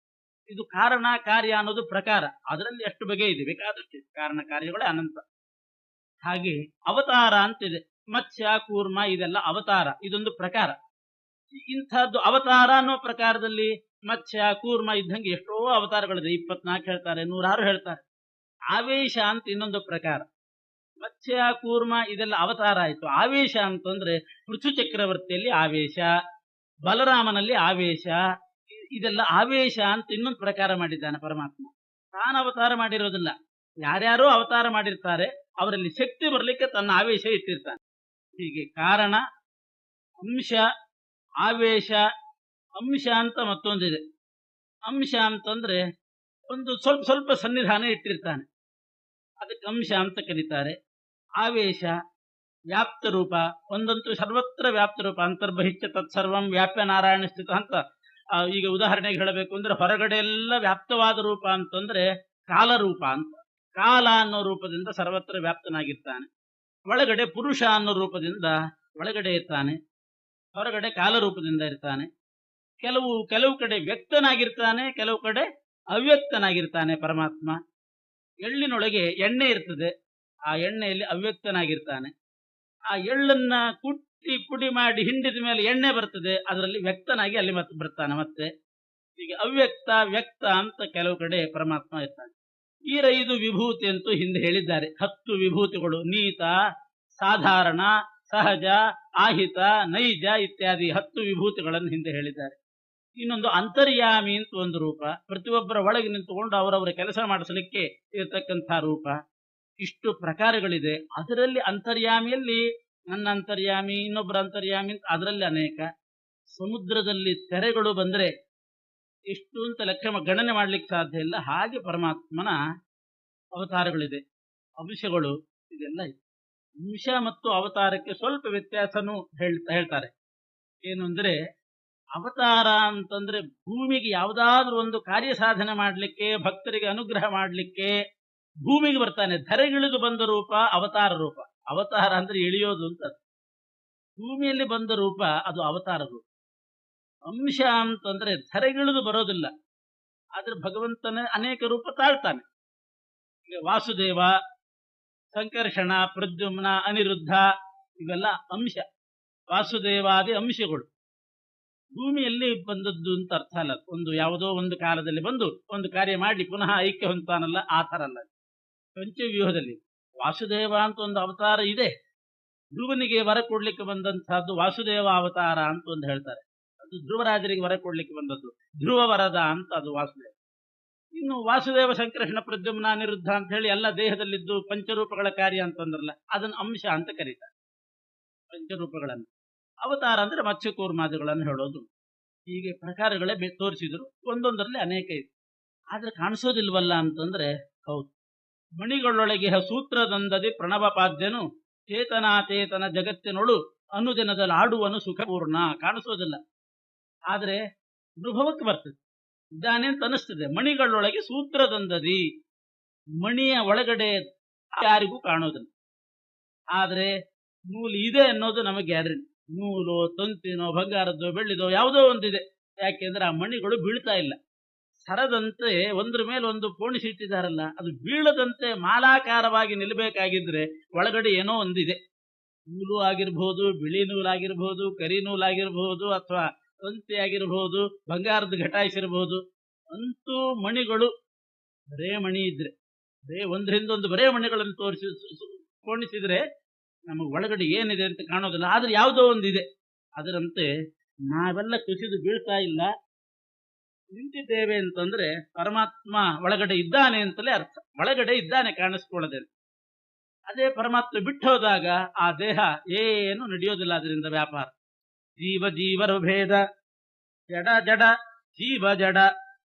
ಇದು ಕಾರಣ ಕಾರ್ಯ ಅನ್ನೋದು ಪ್ರಕಾರ. ಅದರಲ್ಲಿ ಎಷ್ಟು ಬಗೆ ಇದೆ ಬೇಕಾದಷ್ಟು ಕಾರಣ ಕಾರ್ಯಗಳೇ ಅನಂತ. ಹಾಗೆ ಅವತಾರ ಅಂತಿದೆ, ಮತ್ಸ್ಯ, ಕೂರ್ಮ ಇದೆಲ್ಲ ಅವತಾರ, ಇದೊಂದು ಪ್ರಕಾರ. ಇಂಥದ್ದು ಅವತಾರ ಅನ್ನೋ ಪ್ರಕಾರದಲ್ಲಿ ಮತ್ಸ್ಯ, ಕೂರ್ಮ ಇದ್ದಂಗೆ ಎಷ್ಟೋ ಅವತಾರಗಳಿದೆ. 24 ಹೇಳ್ತಾರೆ, 106 ಹೇಳ್ತಾರೆ. ಆವೇಶ ಅಂತ ಇನ್ನೊಂದು ಪ್ರಕಾರ. ಮತ್ಸ್ಯ, ಕೂರ್ಮ ಇದೆಲ್ಲ ಅವತಾರ ಆಯ್ತು. ಆವೇಶ ಅಂತಂದ್ರೆ ಪೃಥು ಚಕ್ರವರ್ತಿಯಲ್ಲಿ ಆವೇಶ, ಬಲರಾಮನಲ್ಲಿ ಆವೇಶ, ಇದೆಲ್ಲ ಆವೇಶ ಅಂತ ಇನ್ನೊಂದು ಪ್ರಕಾರ ಮಾಡಿದ್ದಾನೆ ಪರಮಾತ್ಮ. ತಾನು ಅವತಾರ ಮಾಡಿರೋದಿಲ್ಲ, ಯಾರ್ಯಾರೋ ಅವತಾರ ಮಾಡಿರ್ತಾರೆ, ಅವರಲ್ಲಿ ಶಕ್ತಿ ಬರಲಿಕ್ಕೆ ತನ್ನ ಆವೇಶ ಇಟ್ಟಿರ್ತಾನೆ. ಹೀಗೆ ಕಾರಣ, ಅಂಶ, ಆವೇಶ, ಅಂಶ ಅಂತ ಮತ್ತೊಂದಿದೆ. ಅಂಶ ಅಂತಂದ್ರೆ ಒಂದು ಸ್ವಲ್ಪ ಸ್ವಲ್ಪ ಸನ್ನಿಧಾನ ಇಟ್ಟಿರ್ತಾನೆ, ಅದಕ್ಕೆ ಅಂಶ ಅಂತ ಕರೀತಾರೆ. ಆವೇಶ, ವ್ಯಾಪ್ತ ರೂಪ, ಒಂದಂತೂ ಸರ್ವತ್ರ ವ್ಯಾಪ್ತ ರೂಪ, ಅಂತರ್ಬಹಿಷ್ಠ ತತ್ಸರ್ವಂ ವ್ಯಾಪ್ಯ ನಾರಾಯಣ ಸ್ಥಿತ ಅಂತ. ಈಗ ಉದಾಹರಣೆಗೆ ಹೇಳಬೇಕು ಅಂದ್ರೆ ಹೊರಗಡೆ ಎಲ್ಲ ವ್ಯಾಪ್ತವಾದ ರೂಪ ಅಂತಂದ್ರೆ ಕಾಲರೂಪ ಅಂತ. ಕಾಲ ಅನ್ನೋ ರೂಪದಿಂದ ಸರ್ವತ್ರ ವ್ಯಾಪ್ತನಾಗಿರ್ತಾನೆ. ಒಳಗಡೆ ಪುರುಷ ಅನ್ನೋ ರೂಪದಿಂದ ಒಳಗಡೆ ಇರ್ತಾನೆ, ಹೊರಗಡೆ ಕಾಲರೂಪದಿಂದ ಇರ್ತಾನೆ. ಕೆಲವು ಕಡೆ ವ್ಯಕ್ತನಾಗಿರ್ತಾನೆ, ಕೆಲವು ಕಡೆ ಅವ್ಯಕ್ತನಾಗಿರ್ತಾನೆ ಪರಮಾತ್ಮ. ಎಳ್ಳಿನೊಳಗೆ ಎಣ್ಣೆ ಇರ್ತದೆ, ಆ ಎಣ್ಣೆಯಲ್ಲಿ ಅವ್ಯಕ್ತನಾಗಿರ್ತಾನೆ. ಆ ಎಳ್ಳನ್ನ ಕುಟ್ಟಿ ಪುಡಿ ಮಾಡಿ ಹಿಂಡಿದ ಮೇಲೆ ಎಣ್ಣೆ ಬರ್ತದೆ, ಅದರಲ್ಲಿ ವ್ಯಕ್ತನಾಗಿ ಅಲ್ಲಿ ಮತ್ತೆ ಬರ್ತಾನೆ. ಮತ್ತೆ ಹೀಗೆ ಅವ್ಯಕ್ತ ವ್ಯಕ್ತ ಅಂತ ಕೆಲವು ಕಡೆ ಪರಮಾತ್ಮ ಇರ್ತಾನೆ. ಈ 5 ವಿಭೂತಿ ಅಂತೂ ಹಿಂದೆ ಹೇಳಿದ್ದಾರೆ. 10 ವಿಭೂತಿಗಳು, ನೀತ, ಸಾಧಾರಣ, ಸಹಜ, ಆಹಿತ, ನೈಜ ಇತ್ಯಾದಿ 10 ವಿಭೂತಿಗಳನ್ನು ಹಿಂದೆ ಹೇಳಿದ್ದಾರೆ. ಇನ್ನೊಂದು ಅಂತರ್ಯಾಮಿ ಅಂತ ಒಂದು ರೂಪ, ಪ್ರತಿಯೊಬ್ಬರ ಒಳಗೆ ನಿಂತುಕೊಂಡು ಅವರವರ ಕೆಲಸ ಮಾಡಿಸಲಿಕ್ಕೆ ಇರತಕ್ಕಂಥ ರೂಪ. ಇಷ್ಟು ಪ್ರಕಾರಗಳಿದೆ. ಅದರಲ್ಲಿ ಅಂತರ್ಯಾಮಿಯಲ್ಲಿ ನನ್ನ ಅಂತರ್ಯಾಮಿ, ಇನ್ನೊಬ್ಬರ ಅಂತರ್ಯಾಮಿ ಅಂತ ಅದರಲ್ಲಿ ಅನೇಕ. ಸಮುದ್ರದಲ್ಲಿ ತೆರೆಗಳು ಬಂದ್ರೆ ಎಷ್ಟು ಅಂತ ಲೆಕ್ಕ ಗಣನೆ ಮಾಡ್ಲಿಕ್ಕೆ ಸಾಧ್ಯ ಇಲ್ಲ. ಹಾಗೆ ಪರಮಾತ್ಮನ ಅವತಾರಗಳಿದೆ, ಅಂಶಗಳು ಇದೆಲ್ಲ ಇದೆ. ಅಂಶ ಮತ್ತು ಅವತಾರಕ್ಕೆ ಸ್ವಲ್ಪ ವ್ಯತ್ಯಾಸನೂ ಹೇಳ್ತಾರೆ. ಏನು ಅಂದ್ರೆ ಅವತಾರ ಅಂತಂದ್ರೆ ಭೂಮಿಗೆ ಯಾವುದಾದ್ರೂ ಒಂದು ಕಾರ್ಯ ಸಾಧನೆ ಮಾಡಲಿಕ್ಕೆ, ಭಕ್ತರಿಗೆ ಅನುಗ್ರಹ ಮಾಡಲಿಕ್ಕೆ ಭೂಮಿಗೆ ಬರ್ತಾನೆ. ಧರೆಗಿಳಿದು ಬಂದ ರೂಪ ಅವತಾರ ರೂಪ. ಅವತಾರ ಅಂದ್ರೆ ಇಳಿಯೋದು ಅಂತ. ಭೂಮಿಯಲ್ಲಿ ಬಂದ ರೂಪ ಅದು ಅವತಾರ ರೂಪ. ಅಂಶ ಅಂತಂದ್ರೆ ಧರೆಗಿಳಿದು ಬರೋದಿಲ್ಲ, ಆದ್ರೆ ಭಗವಂತನ ಅನೇಕ ರೂಪ ತಾಳ್ತಾನೆ. ಈಗ ವಾಸುದೇವ, ಸಂಕರ್ಷಣ, ಪ್ರದ್ಯುಮ್ನ, ಅನಿರುದ್ಧ ಇವೆಲ್ಲ ಅಂಶ, ವಾಸುದೇವಾದಿ ಅಂಶಗಳು. ಭೂಮಿಯಲ್ಲಿ ಬಂದದ್ದು ಅಂತ ಅರ್ಥ ಅಲ್ಲ. ಒಂದು ಯಾವುದೋ ಒಂದು ಕಾಲದಲ್ಲಿ ಬಂದು ಒಂದು ಕಾರ್ಯ ಮಾಡಿ ಪುನಃ ಐಕ್ಯ ಹೊಂತಾನಲ್ಲ, ಆ ಥರ ಅಲ್ಲ. ಪಂಚವ್ಯೂಹದಲ್ಲಿ ವಾಸುದೇವ ಅಂತ ಒಂದು ಅವತಾರ ಇದೆ. ಧ್ರುವನಿಗೆ ವರ ಕೊಡ್ಲಿಕ್ಕೆ ಬಂದಂತಹದ್ದು ವಾಸುದೇವ ಅವತಾರ ಅಂತ ಒಂದು ಹೇಳ್ತಾರೆ. ಅದು ಧ್ರುವರಾಜರಿಗೆ ವರ ಕೊಡ್ಲಿಕ್ಕೆ ಬಂದದ್ದು, ಧ್ರುವ ವರದ ಅಂತ ಅದು ವಾಸುದೇವ. ಇನ್ನು ವಾಸುದೇವ, ಸಂಕರ್ಷಣ, ಪ್ರದ್ಯುಮ್ನ, ಅನಿರುದ್ಧ ಅಂತ ಹೇಳಿ ಎಲ್ಲ ದೇಹದಲ್ಲಿದ್ದು ಪಂಚರೂಪಗಳ ಕಾರ್ಯ ಅಂತಂದ್ರಲ್ಲ, ಅದನ್ನು ಅಂಶ ಅಂತ ಕರೀತಾರೆ. ಪಂಚರೂಪಗಳನ್ನು ಅವತಾರ ಅಂದ್ರೆ ಮತ್ಸ್ಯಕೂರ್ಮಾದಿಗಳನ್ನು ಹೇಳೋದು. ಹೀಗೆ ಪ್ರಕಾರಗಳೇ ತೋರಿಸಿದ್ರು, ಒಂದೊಂದರಲ್ಲಿ ಅನೇಕ ಇದೆ. ಆದ್ರೆ ಕಾಣಿಸೋದಿಲ್ವಲ್ಲ ಅಂತಂದ್ರೆ ಹೌದು. ಮಣಿಗಳೊಳಗೆ ಸೂತ್ರದಂದದಿ ಪ್ರಣವಪಾದ್ಯನು ಚೇತನಾಚೇತನ ಜಗತ್ತಿನೊಳು ಅನುದಿನದಲ್ಲಿ ಆಡುವನು ಸುಖಪೂರ್ಣ. ಕಾಣಿಸೋದಿಲ್ಲ, ಆದ್ರೆ ಅನುಭವಕ್ಕೆ ಬರ್ತದೆ, ಇದ್ದಾನೆ ಅಂತ ಅನಿಸ್ತದೆ. ಮಣಿಗಳೊಳಗೆ ಸೂತ್ರದಂದದಿ, ಮಣಿಯ ಒಳಗಡೆ ಯಾರಿಗೂ ಕಾಣೋದಿಲ್ಲ, ಆದ್ರೆ ನೂಲು ಇದೆ ಅನ್ನೋದು ನಮಗೆ ಗ್ಯಾರಂಟಿ. ನೂಲು, ತಂತಿನೋ, ಬಂಗಾರದ್ದೋ, ಬೆಳ್ಳಿದೋ ಯಾವುದೋ ಒಂದಿದೆ. ಯಾಕೆಂದ್ರೆ ಆ ಮಣಿಗಳು ಬೀಳ್ತಾ ಇಲ್ಲ. ಸರದಂತೆ ಒಂದ್ರ ಮೇಲೆ ಒಂದು ಪೋಣಿಸಿಟ್ಟಿದ್ದಾರಲ್ಲ, ಅದು ಬೀಳದಂತೆ ಮಾಲಾಕಾರವಾಗಿ ನಿಲ್ಲಬೇಕಾಗಿದ್ರೆ ಒಳಗಡೆ ಏನೋ ಒಂದಿದೆ. ನೂಲು ಆಗಿರ್ಬೋದು, ಬಿಳಿ ನೂಲಾಗಿರ್ಬೋದು, ಕರಿ ನೂಲಾಗಿರ್ಬೋದು, ಅಥವಾ ತಂತಿ ಆಗಿರ್ಬೋದು, ಬಂಗಾರದ ಘಟಾಯಿಸಿರ್ಬೋದು. ಅಂತೂ ಮಣಿಗಳು ಬರೇ ಮಣಿ ಇದ್ರೆ, ಬರೇ ಒಂದ್ರಿಂದ ಒಂದು ಬರೇ ಮಣಿಗಳನ್ನು ತೋರಿಸಿ ಪೋಣಿಸಿದ್ರೆ ನಮಗೆ ಒಳಗಡೆ ಏನಿದೆ ಅಂತ ಕಾಣೋದಿಲ್ಲ, ಆದ್ರೆ ಯಾವುದೋ ಒಂದಿದೆ. ಅದರಂತೆ ನಾವೆಲ್ಲ ಕುಸಿದು ಬೀಳ್ತಾ ಇಲ್ಲ, ನಿಂತಿದ್ದೇವೆ ಅಂತಂದ್ರೆ ಪರಮಾತ್ಮ ಒಳಗಡೆ ಇದ್ದಾನೆ ಅಂತಲೇ ಅರ್ಥ. ಒಳಗಡೆ ಇದ್ದಾನೆ, ಕಾಣಿಸ್ಕೊಳ್ಳದೆ. ಅದೇ ಪರಮಾತ್ಮ ಬಿಟ್ಟು ಹೋದಾಗ ಆ ದೇಹ ಏನು ನಡೆಯೋದಿಲ್ಲ. ಅದರಿಂದ ವ್ಯಾಪಾರ. ಜೀವ ಜೀವರ ಭೇದ, ಜಡ ಜಡ ಜೀವ ಜಡ,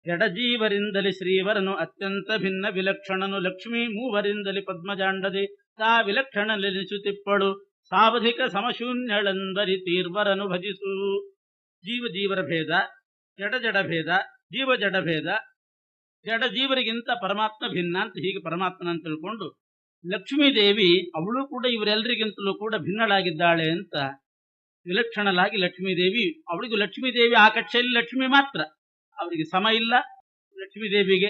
ಜಡ ಜೀವರಿಂದಲಿ ಶ್ರೀವರನು ಅತ್ಯಂತ ಭಿನ್ನ ವಿಲಕ್ಷಣನು. ಲಕ್ಷ್ಮೀ ಮೂವರಿಂದಲಿ ಪದ್ಮಜಾಂಡದಿ ತಾ ವಿಲಕ್ಷಣನೆನಿಸುತ್ತಿಪ್ಪಳು. ಸಾವಧಿಕ ಸಮಶೂನ್ಯಳೆಂದರಿ ತೀರ್ವರನು ಭಜಿಸು. ಜೀವ ಜೀವರ ಭೇದ, ಜಡ ಜಡ ಭೇದ, ಜೀವ ಜಡ ಭೇದ. ಜಡ ಜೀವರಿಗಿಂತ ಪರಮಾತ್ಮ ಭಿನ್ನ ಅಂತ ಹೀಗೆ ಪರಮಾತ್ಮನ ತಿಳ್ಕೊಂಡು, ಲಕ್ಷ್ಮೀದೇವಿ ಅವಳು ಕೂಡ ಇವರೆಲ್ಲರಿಗಿಂತಲೂ ಕೂಡ ಭಿನ್ನಳಾಗಿದ್ದಾಳೆ ಅಂತ ವಿಲಕ್ಷಣಲಾಗಿ ಲಕ್ಷ್ಮೀದೇವಿ, ಅವಳಿಗೂ ಲಕ್ಷ್ಮೀದೇವಿ ಆ ಕಕ್ಷೆಯಲ್ಲಿ ಲಕ್ಷ್ಮಿ ಮಾತ್ರ, ಅವರಿಗೆ ಸಮ ಇಲ್ಲ ಲಕ್ಷ್ಮೀದೇವಿಗೆ.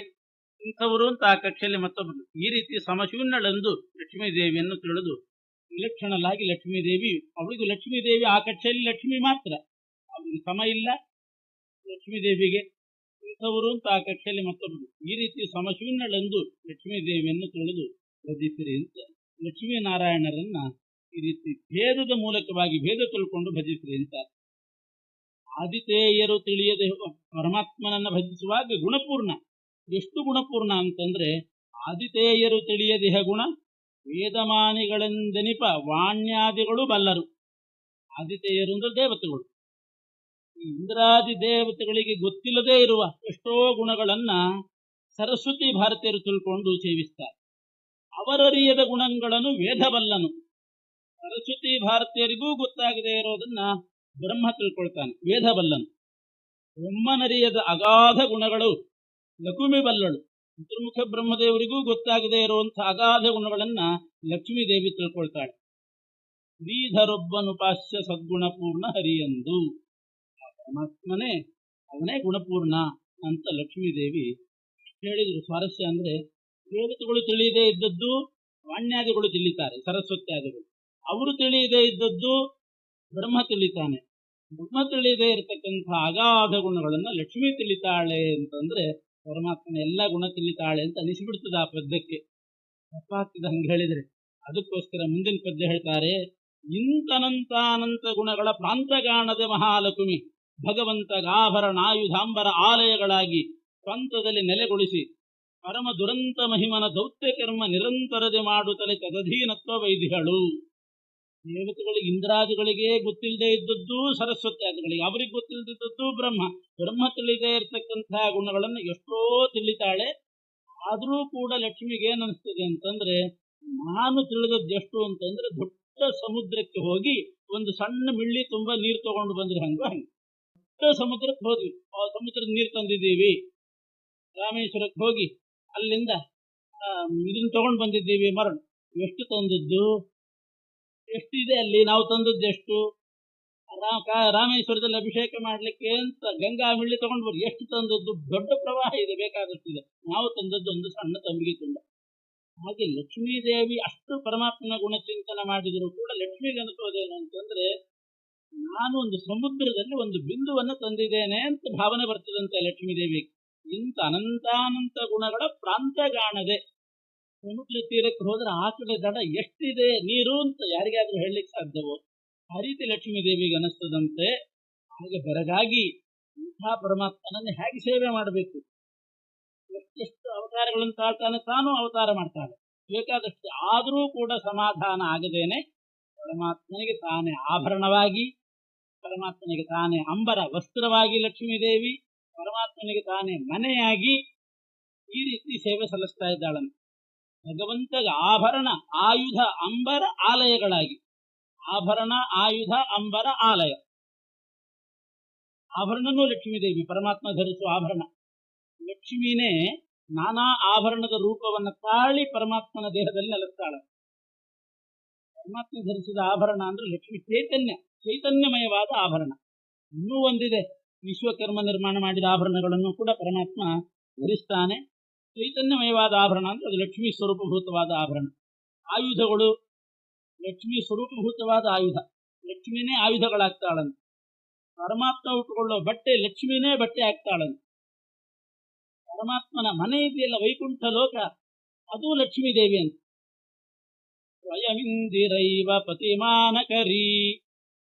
ಇಂಥವರು ಅಂತ ಆ ಕಕ್ಷೆಯಲ್ಲಿ ಮತ್ತೊಬ್ಬರು. ಈ ರೀತಿ ಸಮಶೂನ್ಯಳೆಂದು ಲಕ್ಷ್ಮೀದೇವಿಯನ್ನು ತಿಳಿದು ವಿಲಕ್ಷಣಲಾಗಿ ಲಕ್ಷ್ಮೀದೇವಿ, ಅವಳಿಗೂ ಲಕ್ಷ್ಮೀದೇವಿ ಆ ಕಕ್ಷೆಯಲ್ಲಿ ಲಕ್ಷ್ಮಿ ಮಾತ್ರ, ಅವರಿಗೆ ಸಮ ಇಲ್ಲ ಲಕ್ಷ್ಮೀದೇವಿಗೆ. ಇಂಥವರು ಅಂತ ಆ ಕಕ್ಷೆಯಲ್ಲಿ ಮತ್ತೊಬ್ಬರು. ಈ ರೀತಿ ಸಮಶೂನ್ಯಳೆಂದು ಲಕ್ಷ್ಮೀದೇವಿಯನ್ನು ತಿಳಿದು ಭಜಿಸಿರಿ ಅಂತ ಲಕ್ಷ್ಮೀನಾರಾಯಣರನ್ನ ಈ ರೀತಿ ಭೇದದ ಮೂಲಕವಾಗಿ ಭೇದ ತಿಳ್ಕೊಂಡು ಭಜಿಸಿರಿ ಅಂತ. ಆದಿತೇಯರು ತಿಳಿಯದೆ ಪರಮಾತ್ಮನನ್ನ ಭಜಿಸುವಾಗ ಗುಣಪೂರ್ಣ. ಎಷ್ಟು ಗುಣಪೂರ್ಣ ಅಂತಂದ್ರೆ, ಆದಿತೇಯರು ತಿಳಿಯದಿಹ ಗುಣ ವೇದಮಾನಿಗಳೆಂದೆನಿಪ ವಾಣ್ಯಾದಿಗಳು ಬಲ್ಲರು. ಆದಿತೇಯರು ಅಂದ್ರೆ ದೇವತೆಗಳು. ಇಂದ್ರಾದಿ ದೇವತೆಗಳಿಗೆ ಗೊತ್ತಿಲ್ಲದೇ ಇರುವ ಎಷ್ಟೋ ಗುಣಗಳನ್ನ ಸರಸ್ವತಿ ಭಾರತೀಯರು ತಿಳ್ಕೊಂಡು ಸೇವಿಸ್ತಾರೆ. ಅವರರಿಯದ ಗುಣಗಳನ್ನು ವೇದಬಲ್ಲನು. ಸರಸ್ವತಿ ಭಾರತೀಯರಿಗೂ ಗೊತ್ತಾಗದೇ ಇರೋದನ್ನ ಬ್ರಹ್ಮ ತಿಳ್ಕೊಳ್ತಾನೆ, ವೇದಬಲ್ಲನು. ಬ್ರಹ್ಮನರಿಯದ ಅಗಾಧ ಗುಣಗಳು ಲಕುಮಿ ಬಲ್ಲಳು. ಚತುರ್ಮುಖ ಬ್ರಹ್ಮದೇವರಿಗೂ ಗೊತ್ತಾಗದೇ ಇರುವಂತಹ ಅಗಾಧ ಗುಣಗಳನ್ನ ಲಕ್ಷ್ಮೀದೇವಿ ತಿಳ್ಕೊಳ್ತಾಳೆ. ಶ್ರೀಧರೊಬ್ಬನುಪಾಸ್ಯ ಸದ್ಗುಣಪೂರ್ಣ ಹರಿಯಂದು. ಪರಮಾತ್ಮನೇ ಅವನೇ ಗುಣಪೂರ್ಣ ಅಂತ ಲಕ್ಷ್ಮೀದೇವಿ ಹೇಳಿದ್ರು. ಸ್ವಾರಸ್ಯ ಅಂದ್ರೆ, ದೇವತೆಗಳು ತಿಳಿಯದೇ ಇದ್ದದ್ದು ವಾಣ್ಯಾದಿಗಳು ತಿಳಿತಾರೆ, ಸರಸ್ವತ್ಯಾದಿಗಳು. ಅವರು ತಿಳಿಯದೇ ಇದ್ದದ್ದು ಬ್ರಹ್ಮ ತಿಳಿತಾನೆ. ಬ್ರಹ್ಮ ತಿಳಿಯದೇ ಇರತಕ್ಕಂತಹ ಅಗಾಧ ಗುಣಗಳನ್ನ ಲಕ್ಷ್ಮಿ ತಿಳಿತಾಳೆ ಅಂತಂದ್ರೆ, ಪರಮಾತ್ಮನ ಎಲ್ಲ ಗುಣ ತಿಳಿತಾಳೆ ಅಂತ ಅನಿಸಿಬಿಡ್ತದೆ ಆ ಪದ್ಯಕ್ಕೆ. ತಪ್ಪಾಗ್ತದೆ ಹಂಗೆ ಹೇಳಿದ್ರೆ. ಅದಕ್ಕೋಸ್ಕರ ಮುಂದಿನ ಪದ್ಯ ಹೇಳ್ತಾರೆ, ಇಂತನಂತಾನಂತ ಗುಣಗಳ ಪ್ರಾಂತಗಾಣದ ಮಹಾಲಕ್ಷ್ಮಿ ಭಗವಂತಗಾಭರಣಾಯುಧಾಂಬರ ಆಲಯಗಳಾಗಿ ಸ್ವಂತದಲ್ಲಿ ನೆಲೆಗೊಳಿಸಿ ಪರಮ ದುರಂತ ಮಹಿಮನ ದೌತ್ಯ ಕರ್ಮ ನಿರಂತರದೆ ಮಾಡುತ್ತಲೇ ತದಧೀನತ್ವ ವೈದಿಗಳು. ದೇವತೆಗಳಿಗೆ ಇಂದ್ರಾದಿಗಳಿಗೆ ಗೊತ್ತಿಲ್ಲದೆ ಇದ್ದದ್ದು ಸರಸ್ವತ್ಯಾದಿಗಳಿಗೆ, ಅವರಿಗೆ ಗೊತ್ತಿಲ್ಲದಿದ್ದದ್ದು ಬ್ರಹ್ಮ. ಬ್ರಹ್ಮ ತಿಳಿದೇ ಇರತಕ್ಕಂತಹ ಗುಣಗಳನ್ನು ಎಷ್ಟೋ ತಿಳಿತಾಳೆ. ಆದರೂ ಕೂಡ ಲಕ್ಷ್ಮಿಗೆ ಏನ್ ಅನಿಸ್ತದೆ ಅಂತಂದ್ರೆ, ನಾನು ತಿಳಿದದ್ದೆಷ್ಟು ಅಂತಂದ್ರೆ, ದೊಡ್ಡ ಸಮುದ್ರಕ್ಕೆ ಹೋಗಿ ಒಂದು ಸಣ್ಣ ಮಿಳ್ಳಿ ತುಂಬಾ ನೀರು ತಗೊಂಡು ಬಂದ್ರೆ ಹಂಗ ದೊಡ್ಡ ಸಮುದ್ರಕ್ಕೆ ಹೋದ್ವಿ, ಆ ಸಮುದ್ರದ ನೀರು ತಂದಿದ್ದೀವಿ. ರಾಮೇಶ್ವರಕ್ಕೆ ಹೋಗಿ ಅಲ್ಲಿಂದ ಇದನ್ನ ತಗೊಂಡು ಬಂದಿದ್ದೀವಿ, ಮರಳು. ಎಷ್ಟು ತಂದದ್ದು, ಎಷ್ಟಿದೆ ಅಲ್ಲಿ, ನಾವು ತಂದದ್ದು ಎಷ್ಟು, ರಾಮೇಶ್ವರದಲ್ಲಿ ಅಭಿಷೇಕ ಮಾಡ್ಲಿಕ್ಕೆ ಅಂತ ಗಂಗಾ ಹುಳ್ಳಿ ತಗೊಂಡು ಬರ್ರಿ. ಎಷ್ಟು ತಂದದ್ದು, ದೊಡ್ಡ ಪ್ರವಾಹ ಇದೆ, ಬೇಕಾದಷ್ಟಿದೆ. ನಾವು ತಂದದ್ದು ಒಂದು ಸಣ್ಣ ತಂಬಿಗೆ ತುಂಡ. ಹಾಗೆ ಲಕ್ಷ್ಮೀದೇವಿ ಅಷ್ಟು ಪರಮಾತ್ಮನ ಗುಣಚಿಂತನೆ ಮಾಡಿದರೂ ಕೂಡ ಲಕ್ಷ್ಮಿಗೆ ಅನಿಸೋದೇನು ಅಂತಂದ್ರೆ, ನಾನು ಒಂದು ಸಮುದ್ರದಲ್ಲಿ ಒಂದು ಬಿಂದುವನ್ನು ತಂದಿದ್ದೇನೆ ಅಂತ ಭಾವನೆ ಬರ್ತದಂತೆ ಲಕ್ಷ್ಮೀದೇವಿಗೆ. ಇಂಥ ಅನಂತಾನಂತ ಗುಣಗಳ ಪ್ರಾಂತಗಾಣದೆ. ಸಮುದ್ರ ತೀರಕ್ಕೆ ಹೋದ್ರೆ ಆ ಕಡೆ ದಡ ಎಷ್ಟಿದೆ ನೀರು ಅಂತ ಯಾರಿಗಾದ್ರೂ ಹೇಳಲಿಕ್ಕೆ ಸಾಧ್ಯವೋ? ಆ ರೀತಿ ಲಕ್ಷ್ಮೀದೇವಿಗೆ ಅನಿಸ್ತದಂತೆ. ಹಾಗೆ ಬೆರಗಾಗಿ ಇಂಥ ಪರಮಾತ್ಮನನ್ನು ಹೇಗೆ ಸೇವೆ ಮಾಡಬೇಕು, ಎಷ್ಟೆಷ್ಟು ಅವತಾರಗಳನ್ನು ತಾಳ್ತಾನೆ, ತಾನೂ ಅವತಾರ ಮಾಡ್ತಾನೆ ಬೇಕಾದಷ್ಟು. ಆದರೂ ಕೂಡ ಸಮಾಧಾನ ಆಗದೇನೆ ಪರಮಾತ್ಮನಿಗೆ ತಾನೇ ಆಭರಣವಾಗಿ, ಪರಮಾತ್ಮನಿಗೆ ತಾನೇ ಅಂಬರ ವಸ್ತ್ರವಾಗಿ ಲಕ್ಷ್ಮೀದೇವಿ, ಪರಮಾತ್ಮನಿಗೆ ತಾನೇ ಮನೆಯಾಗಿ ಈ ರೀತಿ ಸೇವೆ ಸಲ್ಲಿಸ್ತಾ ಇದ್ದಾಳಂತೆ. ಭಗವಂತಗ ಆಭರಣ, ಆಯುಧ, ಅಂಬರ, ಆಲಯಗಳಾಗಿ. ಆಭರಣ, ಆಯುಧ, ಅಂಬರ, ಆಲಯ. ಆಭರಣನೂ ಲಕ್ಷ್ಮೀದೇವಿ, ಪರಮಾತ್ಮ ಧರಿಸುವ ಆಭರಣ. ಲಕ್ಷ್ಮೀನೇ ನಾನಾ ಆಭರಣದ ರೂಪವನ್ನು ತಾಳಿ ಪರಮಾತ್ಮನ ದೇಹದಲ್ಲಿ ನೆಲೆಸ್ತಾಳೆ. ಪರಮಾತ್ಮ ಧರಿಸಿದ ಆಭರಣ ಅಂದ್ರೆ ಲಕ್ಷ್ಮಿ ಚೈತನ್ಯ, ಚೈತನ್ಯಮಯವಾದ ಆಭರಣ. ಇನ್ನೂ ಒಂದಿದೆ, ವಿಶ್ವಕರ್ಮ ನಿರ್ಮಾಣ ಮಾಡಿದ ಆಭರಣಗಳನ್ನು ಕೂಡ ಪರಮಾತ್ಮ ಧರಿಸ್ತಾನೆ. ಚೈತನ್ಯಮಯವಾದ ಆಭರಣ ಅಂದ್ರೆ ಅದು ಲಕ್ಷ್ಮೀ ಸ್ವರೂಪಭೂತವಾದ ಆಭರಣ. ಆಯುಧಗಳು ಲಕ್ಷ್ಮೀ ಸ್ವರೂಪಭೂತವಾದ ಆಯುಧ, ಲಕ್ಷ್ಮಿನೇ ಆಯುಧಗಳಾಗ್ತಾಳಂತೆ. ಪರಮಾತ್ಮ ಉಟ್ಟುಕೊಳ್ಳೋ ಬಟ್ಟೆ ಲಕ್ಷ್ಮಿನೇ ಬಟ್ಟೆ ಆಗ್ತಾಳಂತೆ. ಪರಮಾತ್ಮನ ಮನೆ ಇದೆಯಲ್ಲ ವೈಕುಂಠ ಲೋಕ, ಅದು ಲಕ್ಷ್ಮೀದೇವಿ ಅಂತ. ಸ್ವಯಮಿಂದಿರೈವ ಪತಿಮಾನಕರಿ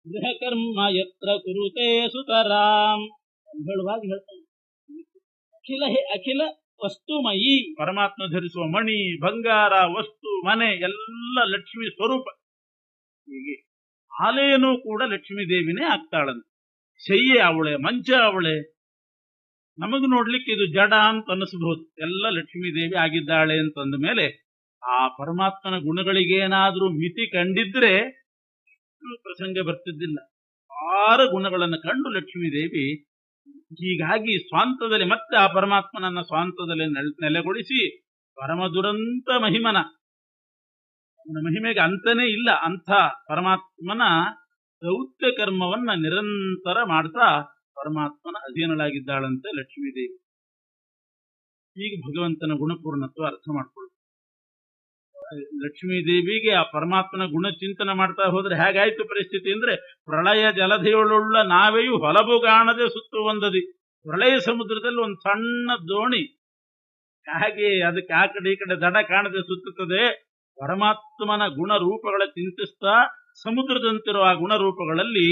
ಗೃಹಕರ್ಮ ಯತ್ರ ಕುರುತೆ ಸುತರಾಂ ಹೇಳುವಾಗ ಹೇಳ್ತಾನೆ, ಅಖಿಲ ಅಖಿಲ ವಸ್ತುಮಯಿ. ಪರಮಾತ್ಮ ಧರಿಸುವ ಮಣಿ, ಬಂಗಾರ, ವಸ್ತು, ಮನೆ ಎಲ್ಲ ಲಕ್ಷ್ಮಿ ಸ್ವರೂಪ. ಹೀಗೆ ಆಲೆಯೂ ಕೂಡ ಲಕ್ಷ್ಮೀ ದೇವಿನೇ ಆಗ್ತಾಳಂತೆ. ಶಯ್ಯೆ ಅವಳೆ, ಮಂಚ ಅವಳೆ. ನಮಗ್ ನೋಡ್ಲಿಕ್ಕೆ ಇದು ಜಡ ಅಂತ ಅನಿಸಬಹುದು, ಎಲ್ಲ ಲಕ್ಷ್ಮೀ ದೇವಿ ಆಗಿದ್ದಾಳೆ ಅಂತಂದ ಮೇಲೆ ಆ ಪರಮಾತ್ಮನ ಗುಣಗಳಿಗೇನಾದ್ರೂ ಮಿತಿ ಕಂಡಿದ್ರೆ ಪ್ರಸಂಗ ಬರ್ತಿದ್ದಿಲ್ಲ. 6 ಗುಣಗಳನ್ನು ಕಂಡು ಲಕ್ಷ್ಮೀ ದೇವಿ ಹೀಗಾಗಿ ಸ್ವಾಂತದಲ್ಲಿ ಮತ್ತೆ ಆ ಪರಮಾತ್ಮನನ್ನ ಸ್ವಾಂತದಲ್ಲಿ ನೆಲೆಗೊಳಿಸಿ ಪರಮ ದುರಂತ ಮಹಿಮನ, ಮಹಿಮೆಗೆ ಅಂತನೇ ಇಲ್ಲ ಅಂಥ ಪರಮಾತ್ಮನ ದೌತ್ಯ ಕರ್ಮವನ್ನ ನಿರಂತರ ಮಾಡ್ತಾ ಪರಮಾತ್ಮನ ಅಧೀನಳಾಗಿದ್ದಾಳಂತೆ ಲಕ್ಷ್ಮೀದೇವಿ. ಹೀಗೆ ಭಗವಂತನ ಗುಣಪೂರ್ಣತ್ವ ಅರ್ಥ ಮಾಡ್ಕೊಳ್ಳಿ. ಲಕ್ಷ್ಮೀದೇವಿಗೆ ಆ ಪರಮಾತ್ಮನ ಗುಣ ಚಿಂತನೆ ಮಾಡ್ತಾ ಹೋದ್ರೆ ಹೇಗಾಯ್ತು ಪರಿಸ್ಥಿತಿ ಅಂದ್ರೆ, ಪ್ರಳಯ ಜಲಧಿಯೊಳುಳ್ಳ ನಾವೆಯು ಹೊಲಬುಗಾಣದೆ ಸುತ್ತು ಒಂದದಿ. ಪ್ರಳಯ ಸಮುದ್ರದಲ್ಲಿ ಒಂದು ಸಣ್ಣ ದೋಣಿ ಹಾಗೆ ಅದಕ್ಕೆ ಆ ಕಡೆ ಈ ಕಡೆ ದಡ ಕಾಣದೆ ಸುತ್ತುತ್ತದೆ. ಪರಮಾತ್ಮನ ಗುಣ ರೂಪಗಳ ಚಿಂತಿಸ್ತಾ ಸಮುದ್ರದಂತಿರುವ ಆ ಗುಣರೂಪಗಳಲ್ಲಿ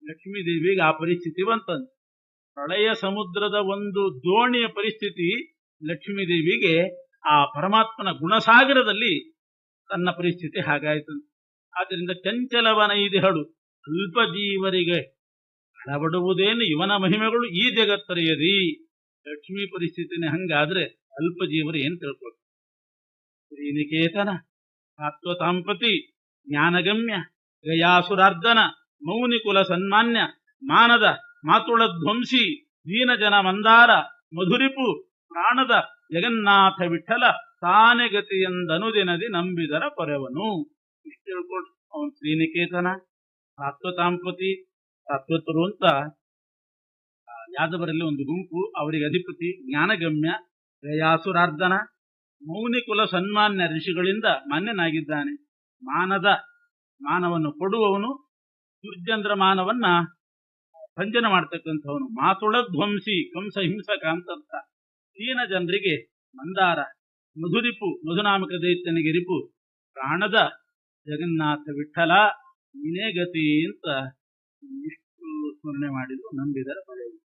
ಲಕ್ಷ್ಮೀದೇವಿಗೆ ಆ ಪರಿಸ್ಥಿತಿ ಬಂತಂತೆ. ಪ್ರಳಯ ಸಮುದ್ರದ ಒಂದು ದೋಣಿಯ ಪರಿಸ್ಥಿತಿ ಲಕ್ಷ್ಮೀದೇವಿಗೆ ಆ ಪರಮಾತ್ಮನ ಗುಣಸಾಗರದಲ್ಲಿ ತನ್ನ ಪರಿಸ್ಥಿತಿ ಹಾಗಾಯಿತು. ಆದ್ದರಿಂದ ಚಂಚಲವನೈದಿಹಳು ಅಲ್ಪ ಜೀವರಿಗೆ ಅಳವಡುವುದೇನು ಇವನ ಮಹಿಮೆಗಳು ಈ ಜಗತ್ತರಿಯದಿ. ಲಕ್ಷ್ಮೀ ಪರಿಸ್ಥಿತಿನೇ ಹಂಗಾದ್ರೆ ಅಲ್ಪ ಜೀವರು ಏನ್ ತಿಳ್ಕೊಳ್ತಾರೆ. ಶ್ರೀನಿಕೇತನ, ಸಾತ್ವತಾಂಪತಿ, ಜ್ಞಾನಗಮ್ಯ, ಗಯಾಸುರಾರ್ಧನ, ಮೌನಿಕುಲ ಸನ್ಮಾನ್ಯ, ಮಾನದ ಮಾತುಳ ಧ್ವಂಸಿ, ದೀನಜನ ಮಂದಾರ, ಮಧುರಿಪು, ಪ್ರಾಣದ ಜಗನ್ನಾಥ ವಿಠಲ, ತಾನೆ ಗತಿಯೆಂದನುದಿನದಿ ನಂಬಿದರ ಪೊರೆವನು. ಇಷ್ಟು ತಿಳ್ಕೊಳ್ರಿ. ಅವನು ಶ್ರೀನಿಕೇತನ, ಸಾತ್ವತಾಂಪತಿ, ಸಾತ್ವತರು ಅಂತ ಯಾದವರಲ್ಲಿ ಒಂದು ಗುಂಪು, ಅವರಿಗೆ ಅಧಿಪತಿ. ಜ್ಞಾನಗಮ್ಯ, ಗಯಾಸುರಾರ್ಧನ, ಮೌನಿಕುಲ ಸನ್ಮಾನ್ಯ, ಋಷಿಗಳಿಂದ ಮಾನ್ಯನಾಗಿದ್ದಾನೆ. ಮಾನದ ಮಾನವನ್ನು ಕೊಡುವವನು, ದುರ್ಜನರ ಮಾನವನ್ನ ಭಂಜನ ಮಾಡ್ತಕ್ಕಂಥವನು. ಮಾತುಳ ಧ್ವಂಸಿ, ಕಂಸ ಹಿಂಸಕ ಅಂತರ್ಥ. ದೀನ ಜನರಿಗೆ ಮಂದಾರ, ಮಧುರಿಪು, ಮಧುನಾಮಕ ದೈತ್ಯನಿಗೆ ರಿಪು, ಪ್ರಾಣದ ಜಗನ್ನಾಥ ವಿಠಲ ನೀನೇ ಗತಿ ಅಂತ ಇಷ್ಟು ಸ್ಮರಣೆ ಮಾಡಿದ್ರು ನಂಬಿದರ ಪಡೆಯುವುದು.